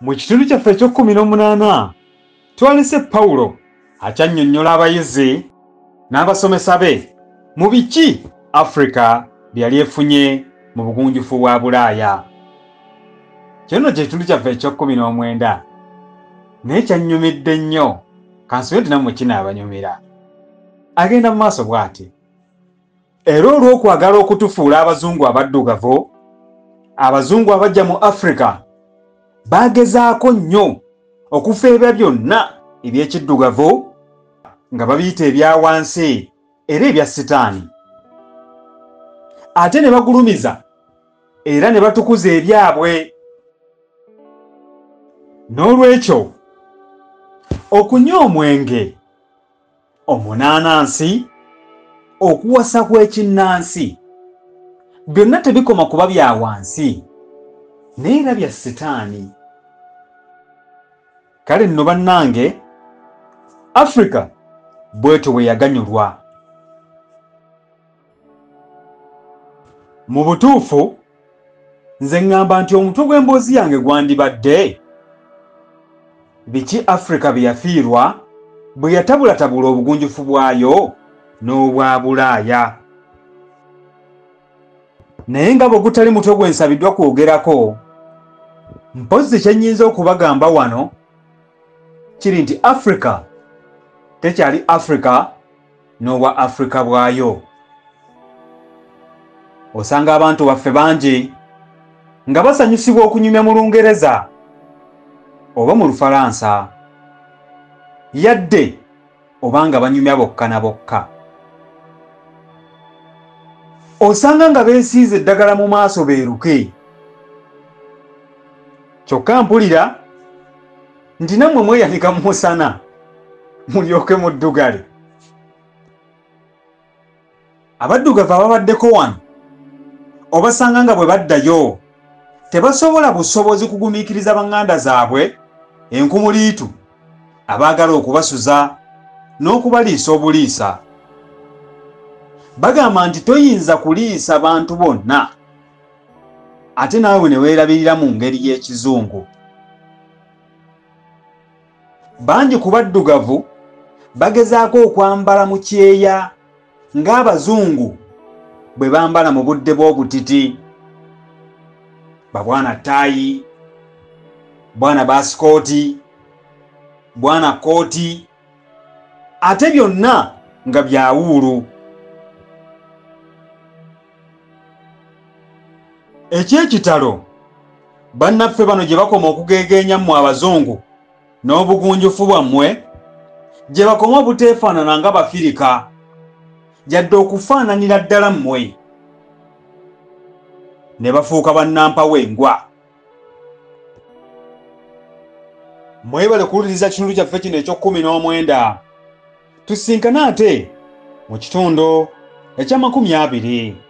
Mu kitundu kyaffe ek'okumin'omunaana twalese Pawulo akyannyonnyola abayizi n'abasomesa be mu biki Africa bye yali efunye mu bugunjufu bwa Bulaaya. Kino kye kitundu kyaffe ek'okumin'omwenda naye kyannyumidde nnyo kansobe nti nammwe kinaabanyumira. Agenda mu maaso bw'ati. Era olw'okwagala okutufuula abazungu abaddugavu, abazungu abajja mu Africa bagezaako nnyo okufeebya byonna eby'ekiddugavu nga babiyita ebya wansi era ebya sitaani. Ate ne bagulumiza era ne batukuza ebyabwe. N'olwekyo okunywa omwenge, omunaanansi, okuwasa kw'ekinnansi byonna tebikoma kuba bya wansi naye era bya sitaani. Kale nno bannange, Africa bwetyo bwe yaganyulwa. Mu butuufu nze ŋŋamba nti omutwe gw'emboozi yange gwandibadde biki Africa bye yafiirwa bwe yatabulatabula obugunjufu bwayo n'obwa Bulaaya. Naye nga bwe gutali mutwe gwe nsabiddwa kwogerako, mpozi kye nnyinza okubagamba wano kiri nti Africa tekyali Africa n'obwa Africa bwayo. Osanga abantu baffe bangi nga basanyusibwa okunyumya mu Lungereza oba mu Lufalansa, yadde oba nga banyumya bokka na bokka. Osanga nga beesiize eddagala mu maaso beeruke. Kyokka mpulira nti nammwe mweyanika mu musana mulyoke muddugale. Abaddugavu ababaddeko wano obasanga nga bwe baddayo tebasobola busobozi kugumiikiriza baŋŋanda zaabwe enkumuliitu abaagala okubasuza n'okubaliisa obuliisa. Bagamba nti toyinza kuliisa bantu bonna ate naawe ne weerabirira mu ngeri y'ekizungu. Bangi ku baddugavu bagezaako okwambala mu kyeya ng'abazungu bwe bambala mu budde bw'obutiti. Babwana ttaayi, bwana baasikooti, bwana kooti, ate byonna nga bya wuulu. Eky'ekitalo bannaffe bano gye bakoma okugeegeenya mmwe abazungu n'obugunjufu bwammwe, gye bakoma obuteefaanana nga Bafirika jadde okufaananira ddala mmwe, ne bafuuka bannampa w'engwa. Mwebale kuwuliriza kitundu kyaffe kino ek'okumin'omwenda. Tusinkane ate mu kitundu ekya 20.